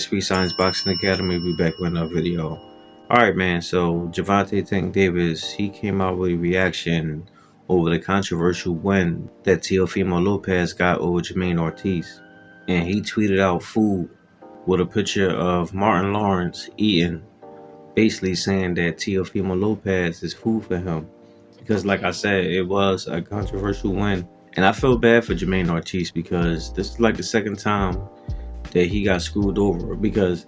Sweet Science Boxing Academy, we back with another video. Alright man, so Gervonta Tank Davis, he came out with a reaction over the controversial win that Teofimo Lopez got over Jamaine Ortiz. And he tweeted out food with a picture of Martin Lawrence eating, basically saying that Teofimo Lopez is food for him. Because like I said, it was a controversial win. And I feel bad for Jamaine Ortiz because this is like the second time that he got screwed over, because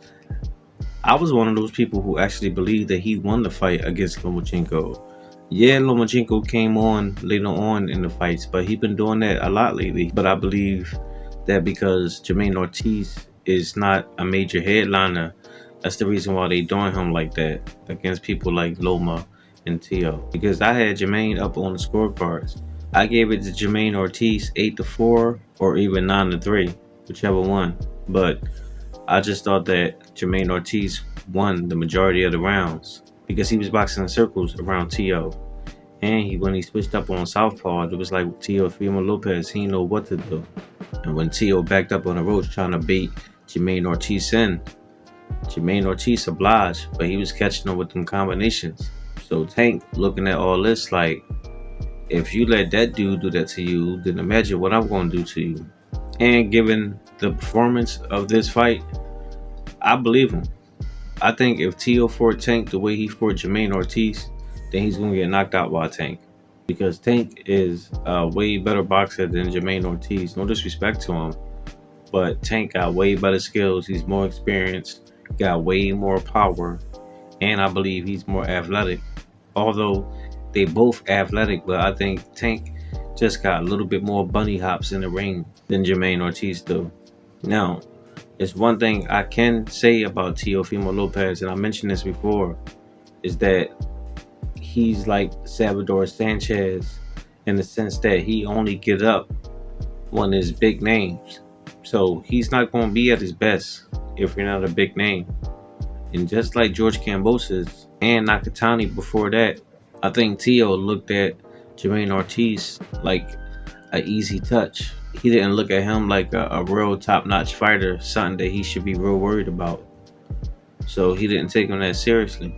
I was one of those people who actually believed that he won the fight against Lomachenko. Yeah, Lomachenko came on later on in the fights, but he's been doing that a lot lately. But I believe that because Jamaine Ortiz is not a major headliner, that's the reason why they doing him like that against people like Loma and Teo. Because I had Jamaine up on the scorecards. I gave it to Jamaine Ortiz 8-4 or even 9-3, whichever one. But I just thought that Jamaine Ortiz won the majority of the rounds because he was boxing in circles around Teo. And when he switched up on southpaw, it was like Teofimo Lopez, he didn't know what to do. And when Teo backed up on the ropes trying to bait Jamaine Ortiz in, Jamaine Ortiz obliged, but he was catching up with them combinations. So Tank looking at all this like, if you let that dude do that to you, then imagine what I'm going to do to you. And given the performance of this fight, I believe him. I think if Teo fought Tank the way he fought Jamaine Ortiz, then he's going to get knocked out by Tank. Because Tank is a way better boxer than Jamaine Ortiz. No disrespect to him, but Tank got way better skills. He's more experienced, got way more power, and I believe he's more athletic. Although they both athletic, but I think Tank just got a little bit more bunny hops in the ring than Jamaine Ortiz do. Now, it's one thing I can say about Teofimo Lopez, and I mentioned this before, is that he's like Salvador Sanchez in the sense that he only get up when there's big names. So he's not going to be at his best if you're not a big name. And just like George Kambosos and Nakatani before that, I think Teo looked at Jamaine Ortiz like an easy touch. He didn't look at him like a real top-notch fighter, something that he should be real worried about. So he didn't take him that seriously.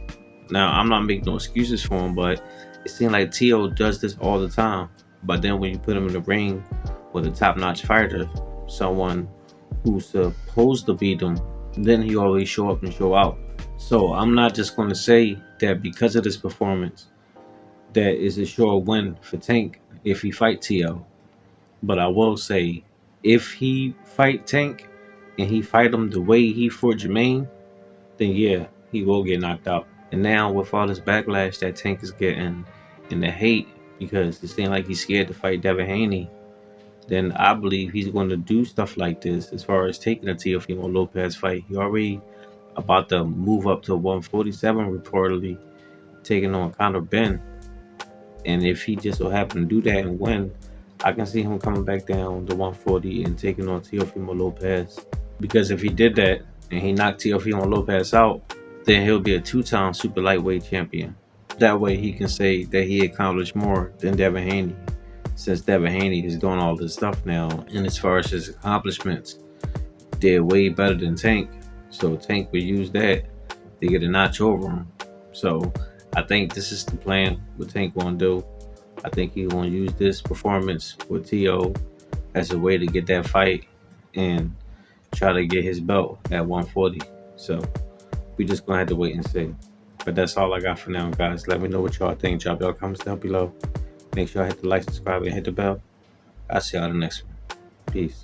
Now, I'm not making no excuses for him, but it seems like Teo does this all the time. But then when you put him in the ring with a top-notch fighter, someone who's supposed to beat him, then he always show up and show out. So I'm not just going to say that because of this performance, that is a sure win for Tank if he fight Teo. But I will say, if he fight Tank and he fight him the way he fought Jamaine, then yeah, he will get knocked out. And now with all this backlash that Tank is getting and the hate because it seems like he's scared to fight Devin Haney, then I believe he's going to do stuff like this as far as taking a Teofimo Lopez fight. He already about to move up to 147 reportedly, taking on Conor Ben. And if he just so happen to do that and win, I can see him coming back down to 140 and taking on Teofimo Lopez. Because if he did that and he knocked Teofimo Lopez out, then he'll be a two-time super lightweight champion. That way he can say that he accomplished more than Devin Haney, since Devin Haney is doing all this stuff now. And as far as his accomplishments, they're way better than Tank. So Tank will use that to get a notch over him. So I think this is the plan what Tank going to do. I think he's going to use this performance with Teo as a way to get that fight and try to get his belt at 140. So we just going to have to wait and see. But that's all I got for now, guys. Let me know what y'all think. Drop y'all comments down below. Make sure I hit the like, subscribe, and hit the bell. I'll see y'all in the next one. Peace.